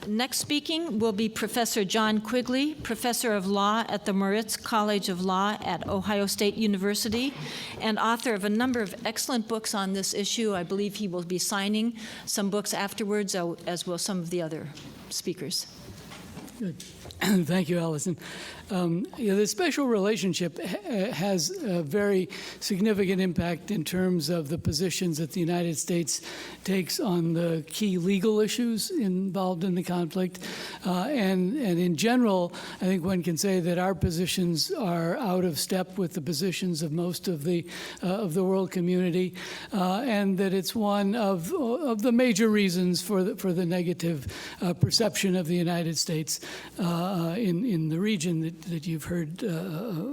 Next speaking will be Professor John Quigley, Professor of Law at the Moritz College of Law at Ohio State University, and author of a number of excellent books on this issue. I believe he will be signing some books afterwards, as will some of the other speakers. Good. Thank you, Allison. The special relationship has a very significant impact in terms of the positions that the United States takes on the key legal issues involved in the conflict. And in general, I think one can say that our positions are out of step with the positions of most of the world community, and that it's one of the major reasons for the negative perception of the United States in the region that you've heard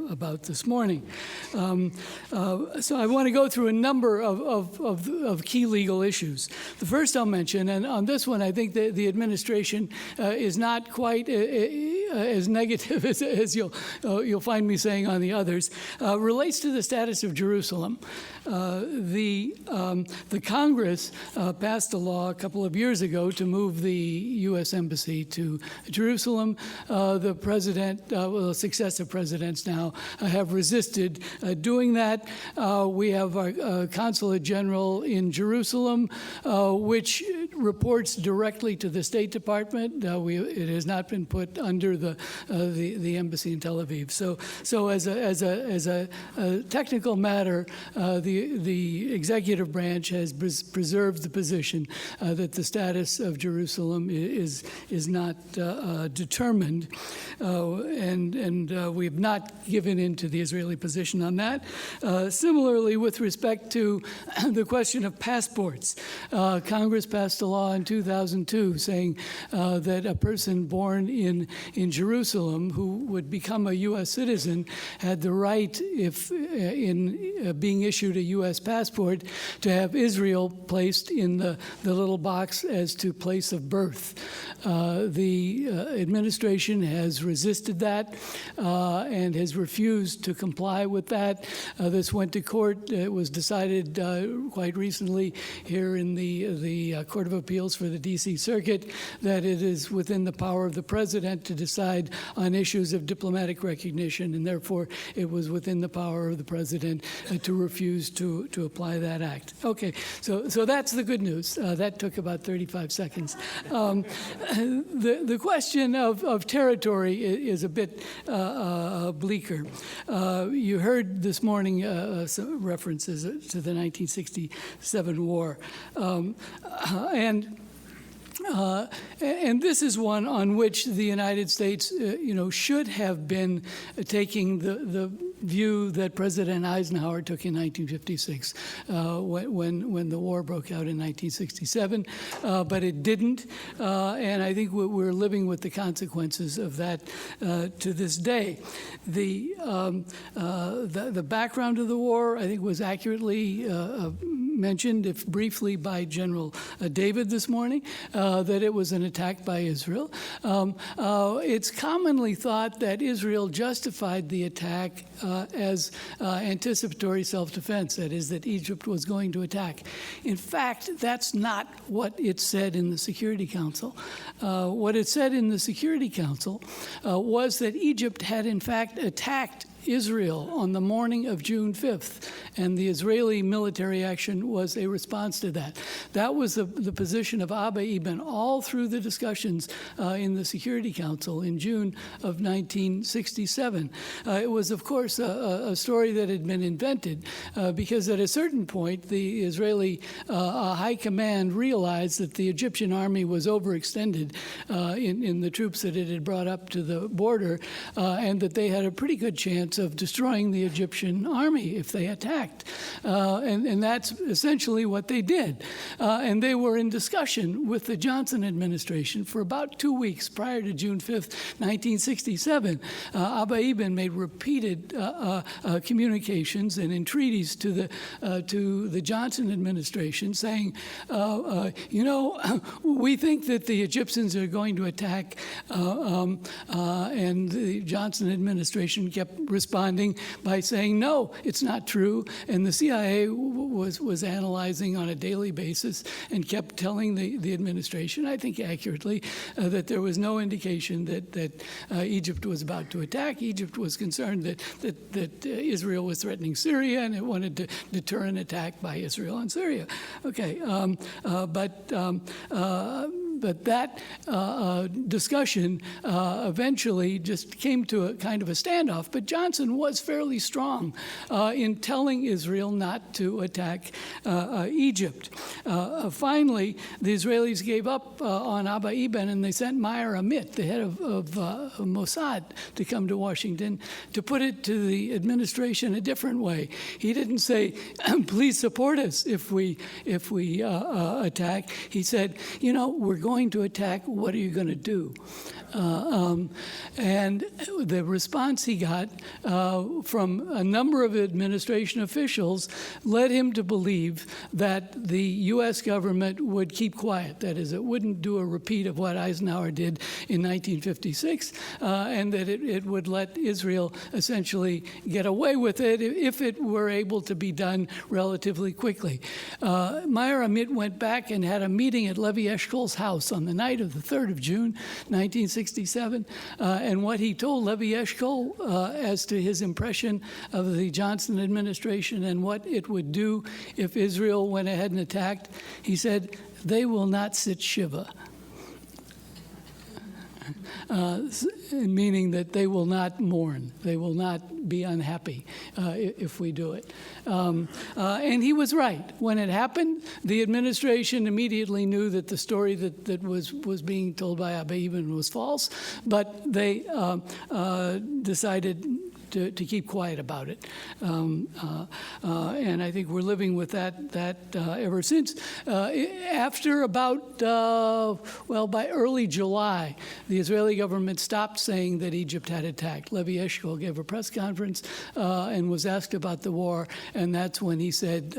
about this morning. So I want to go through a number of key legal issues. The first I'll mention, and on this one I think the administration is not quite as negative as you'll find me saying on the others, relates to the status of Jerusalem. The Congress passed a law a couple of years ago to move the U.S. Embassy to Jerusalem. The president, successive presidents now, have resisted doing that. We have our consulate general in Jerusalem, which reports directly to the State Department. It has not been put under the embassy in Tel Aviv. So as a technical matter, the executive branch has preserved the position that the status of Jerusalem is not determined, and we have not given in to the Israeli position on that. Similarly, with respect to the question of passports, Congress passed a law in 2002 saying that a person born in Jerusalem who would become a U.S. citizen had the right, if in being issued a U.S. passport, to have Israel placed in the little box as to place of birth. The administration has resisted that and has refused to comply with that. This went to court. It was decided quite recently here in the Court of Appeals for the D.C. Circuit that it is within the power of the president to decide on issues of diplomatic recognition, and therefore it was within the power of the president to refuse to apply that act. Okay, so that's the good news. That took about 35 seconds. The question of territory is a bit bleaker. You heard this morning some references to the 1967 war. And this is one on which the United States, should have been taking the view that President Eisenhower took in 1956 when the war broke out in 1967, but it didn't. And I think we're living with the consequences of that to this day. The background of the war, I think, was accurately mentioned, if briefly, by General David this morning, that it was an attack by Israel. It's commonly thought that Israel justified the attack as anticipatory self-defense, that is, that Egypt was going to attack. In fact, that's not what it said in the Security Council. What it said in the Security Council was that Egypt had, in fact, attacked Israel on the morning of June 5th, and the Israeli military action was a response to that. That was the position of Abba Eban all through the discussions in the Security Council in June of 1967. It was, of course, a story that had been invented because at a certain point, the Israeli high command realized that the Egyptian army was overextended in the troops that it had brought up to the border, and that they had a pretty good chance of destroying the Egyptian army if they attacked. And that's essentially what they did. And they were in discussion with the Johnson administration for about 2 weeks prior to June 5th, 1967. Abba Eban made repeated communications and entreaties to the Johnson administration saying, we think that the Egyptians are going to attack, and the Johnson administration kept responding responding by saying, no, it's not true. And the CIA was analyzing on a daily basis and kept telling the administration, I think accurately, that there was no indication that Egypt was about to attack. Egypt was concerned that Israel was threatening Syria, and it wanted to deter an attack by Israel on Syria. Okay, but that discussion eventually just came to a kind of a standoff. But Johnson was fairly strong in telling Israel not to attack Egypt. Finally, the Israelis gave up on Abba Eban, and they sent Meir Amit, the head of Mossad, to come to Washington to put it to the administration a different way. He didn't say, please support us if we attack. He said, we're going to attack. What are you going to do? And the response he got from a number of administration officials led him to believe that the U.S. government would keep quiet. That is, it wouldn't do a repeat of what Eisenhower did in 1956, and that it would let Israel essentially get away with it if it were able to be done relatively quickly. Meir Amit went back and had a meeting at Levi Eshkol's house on the night of the 3rd of June, 1967, and what he told Levi Eshkol as to his impression of the Johnson administration and what it would do if Israel went ahead and attacked, he said, they will not sit Shiva. Meaning that they will not mourn, they will not be unhappy if we do it. And he was right. When it happened, the administration immediately knew that the story that was being told by Abba Eban was false, but they decided to keep quiet about it. And I think we're living with that ever since. After about, by early July, the Israeli government stopped saying that Egypt had attacked. Levi Eshkol gave a press conference and was asked about the war, and that's when he said,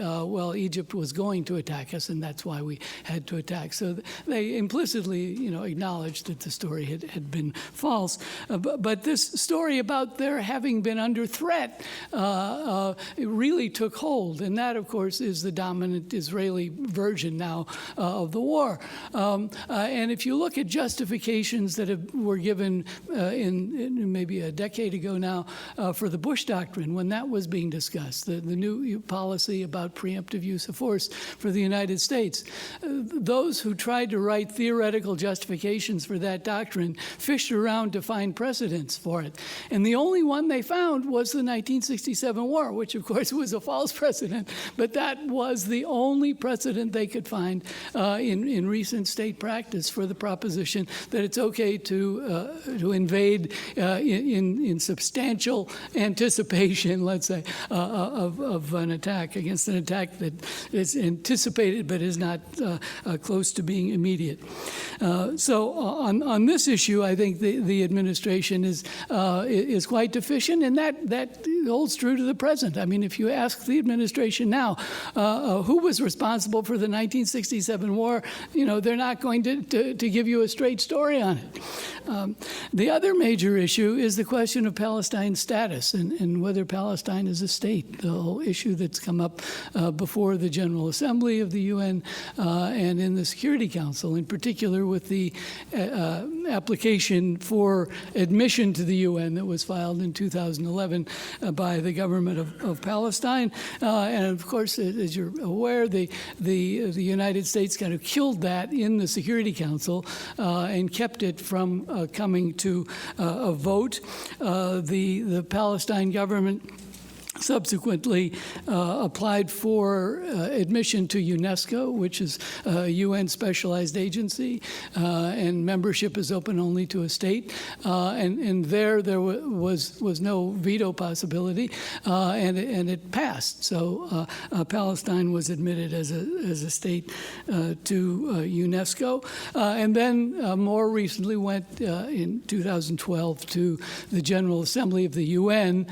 Egypt was going to attack us, and that's why we had to attack. So they implicitly, acknowledged that the story had been false. But this story about their having been under threat, it really took hold. And that, of course, is the dominant Israeli version now of the war. And if you look at justifications that were given in maybe a decade ago now for the Bush Doctrine, when that was being discussed, the new policy about preemptive use of force for the United States, those who tried to write theoretical justifications for that doctrine fished around to find precedents for it. And the only one they found was the 1967 war, which of course was a false precedent, but that was the only precedent they could find in recent state practice for the proposition that it's okay to invade in substantial anticipation, let's say, of an attack, against an attack that is anticipated but is not close to being immediate. So on this issue, I think the administration is quite deficient, and that holds true to the present. I mean, if you ask the administration now who was responsible for the 1967 war, they're not going to give you a straight story on it. The other major issue is the question of Palestine's status and whether Palestine is a state, the whole issue that's come up before the General Assembly of the UN and in the Security Council, in particular with the application for admission to the UN that was filed in 2011 by the government of Palestine. And of course, as you're aware, the United States kind of killed that in the Security Council and kept it from coming to a vote. The Palestine government subsequently applied for admission to UNESCO, which is a UN specialized agency, and membership is open only to a state. And there was no veto possibility, and it passed. So Palestine was admitted as a state to UNESCO, and then more recently went in 2012 to the General Assembly of the UN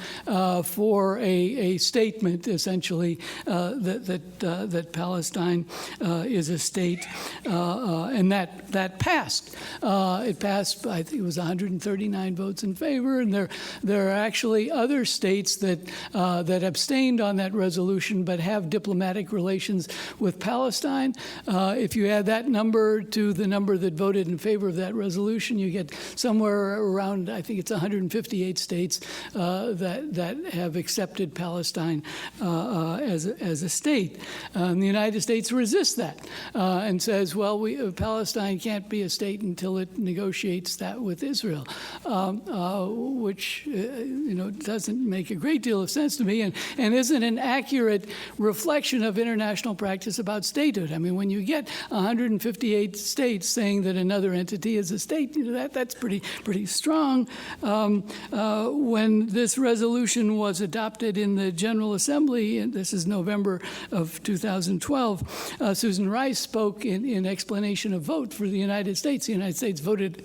for a a statement, essentially, that Palestine is a state, and that passed. It passed, I think it was 139 votes in favor, and there are actually other states that abstained on that resolution but have diplomatic relations with Palestine. If you add that number to the number that voted in favor of that resolution, you get somewhere around, I think it's 158 states that have accepted Palestine as a state. The United States resists that and says, well, Palestine can't be a state until it negotiates that with Israel, which doesn't make a great deal of sense to me and isn't an accurate reflection of international practice about statehood. I mean, when you get 158 states saying that another entity is a state, that's pretty strong. When this resolution was adopted in the General Assembly, and this is November of 2012, Susan Rice spoke in explanation of vote for the United States. The United States voted,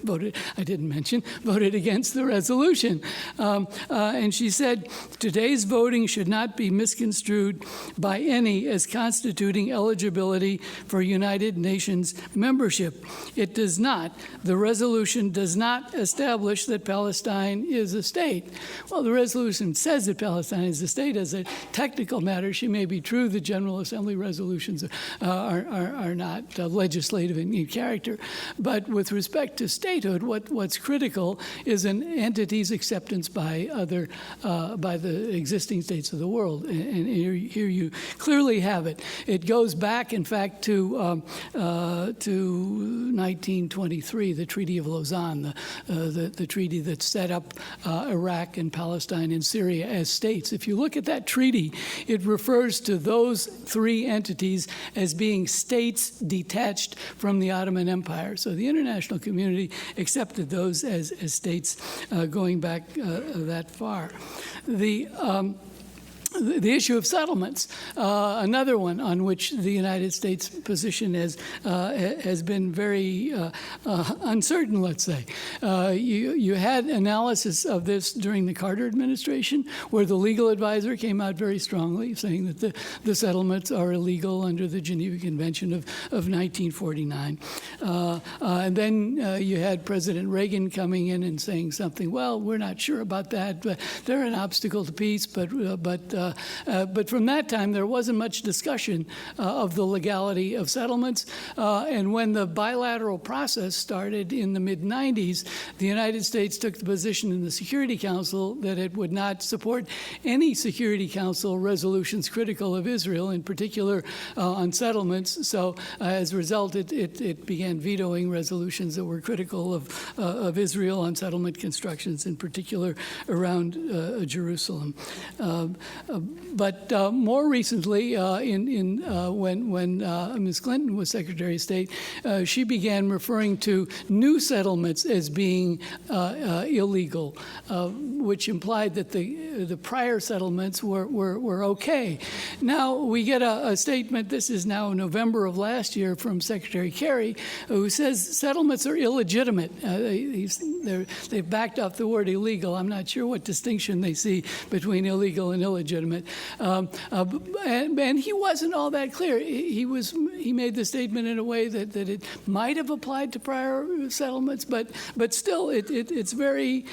I didn't mention, voted against the resolution. And she said, today's voting should not be misconstrued by any as constituting eligibility for United Nations membership. It does not. The resolution does not establish that Palestine is a state. Well, the resolution says that Palestine is a state. As a technical matter, she may be true. The General Assembly resolutions are not legislative in character. But with respect to statehood, what's critical is an entity's acceptance by the existing states of the world. And here you clearly have it. It goes back, in fact, to 1923, the Treaty of Lausanne, the treaty that set up Iraq and Palestine and Syria as states. If you look at that treaty, it refers to those three entities as being states detached from the Ottoman Empire. So the international community accepted those as states going back that far. The issue of settlements, another one on which the United States position has been very uncertain, let's say. You had analysis of this during the Carter administration, where the legal advisor came out very strongly, saying that the settlements are illegal under the Geneva Convention of 1949. And then you had President Reagan coming in and saying something, well, we're not sure about that, but they're an obstacle to peace, but from that time, there wasn't much discussion of the legality of settlements. And when the bilateral process started in the mid-90s, the United States took the position in the Security Council that it would not support any Security Council resolutions critical of Israel, in particular on settlements. So as a result, it began vetoing resolutions that were critical of Israel on settlement constructions, in particular around Jerusalem. But more recently, when Ms. Clinton was Secretary of State, she began referring to new settlements as being illegal, which implied that the prior settlements were okay. Now we get a statement, this is now November of last year, from Secretary Kerry, who says settlements are illegitimate. They've backed off the word illegal. I'm not sure what distinction they see between illegal and illegitimate. And he wasn't all that clear. He made the statement in a way that it might have applied to prior settlements, but still it's very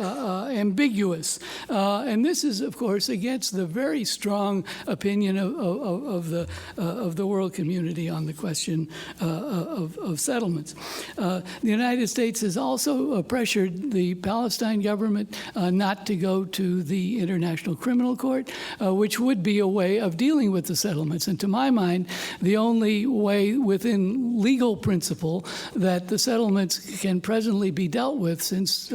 ambiguous. And this is, of course, against the very strong opinion of the world community on the question of settlements. The United States has also pressured the Palestine government not to go to the International Criminal Court, which would be a way of dealing with the settlements. And to my mind, the only way within legal principle that the settlements can presently be dealt with, since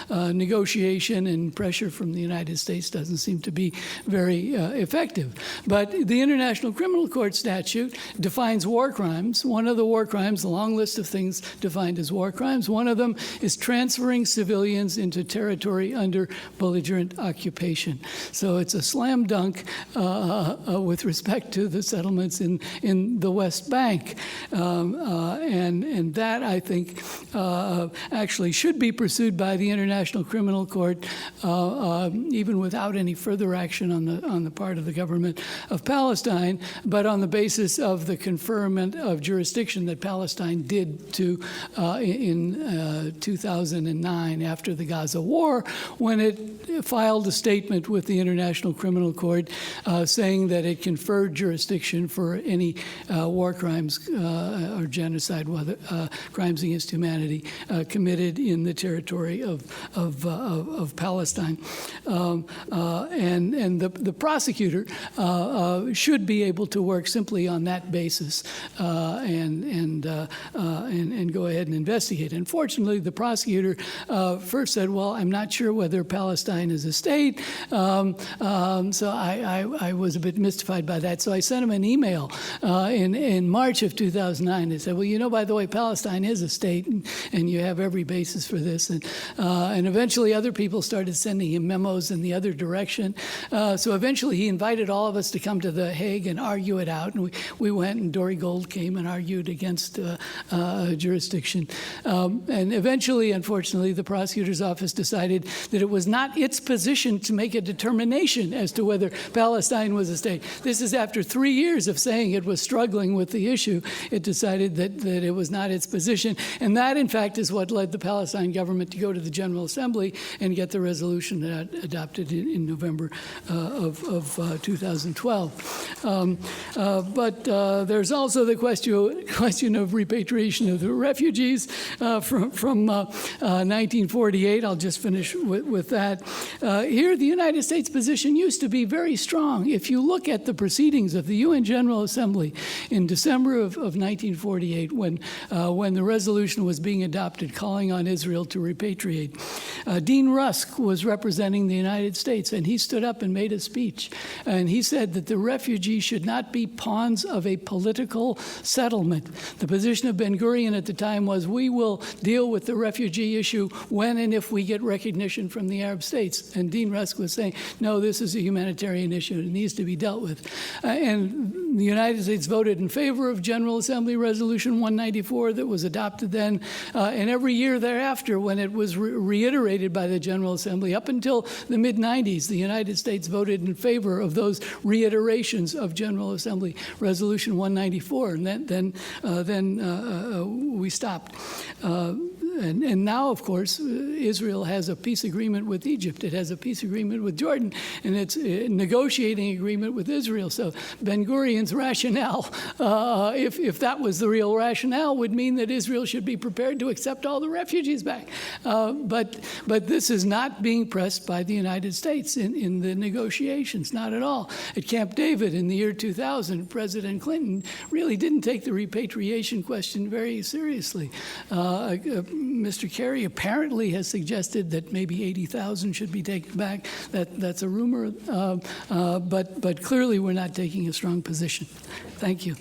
negotiation and pressure from the United States doesn't seem to be very effective. But the International Criminal Court statute defines war crimes. One of the war crimes, a long list of things defined as war crimes, one of them is transferring civilians into territory under belligerent occupation. So So it's a slam dunk with respect to the settlements in the West Bank. And that, I think, actually should be pursued by the International Criminal Court, even without any further action on the part of the government of Palestine, but on the basis of the conferment of jurisdiction that Palestine did to in 2009 after the Gaza war, when it filed a statement with the International Criminal Court saying that it conferred jurisdiction for any war crimes or genocide, whether crimes against humanity committed in the territory of Palestine. And the prosecutor should be able to work simply on that basis and go ahead and investigate. Unfortunately, the prosecutor first said, well, I'm not sure whether Palestine is a state, so I was a bit mystified by that. So I sent him an email in March of 2009. I said, well, you know, by the way, Palestine is a state, and you have every basis for this. And eventually other people started sending him memos in the other direction. So eventually he invited all of us to come to The Hague and argue it out. And we went, and Dory Gold came and argued against jurisdiction. And eventually, unfortunately, the prosecutor's office decided that it was not its position to make a determination as to whether Palestine was a state. This is after 3 years of saying it was struggling with the issue. It decided that it was not its position. And that, in fact, is what led the Palestine government to go to the General Assembly and get the resolution adopted in November of 2012. But there's also the question of repatriation of the refugees from 1948. I'll just finish with that. Here, the United States position used to be very strong. If you look at the proceedings of the UN General Assembly in December of 1948, when the resolution was being adopted calling on Israel to repatriate, Dean Rusk was representing the United States, and he stood up and made a speech. And he said that the refugees should not be pawns of a political settlement. The position of Ben-Gurion at the time was, we will deal with the refugee issue when and if we get recognition from the Arab states. And Dean Rusk was saying, no, this is a humanitarian issue. It needs to be dealt with. And the United States voted in favor of General Assembly Resolution 194 that was adopted then. And every year thereafter, when it was reiterated by the General Assembly, up until the mid-90s, the United States voted in favor of those reiterations of General Assembly Resolution 194. And then we stopped. And now, of course, Israel has a peace agreement with Egypt. It has a peace agreement with Jordan, and it's a negotiating agreement with Israel. So Ben-Gurion's rationale, if that was the real rationale, would mean that Israel should be prepared to accept all the refugees back. But this is not being pressed by the United States in the negotiations, not at all. At Camp David in the year 2000, President Clinton really didn't take the repatriation question very seriously. Mr. Kerry apparently has suggested that maybe 80,000 should be taken back. That's a rumor, but clearly we're not taking a strong position. Thank you.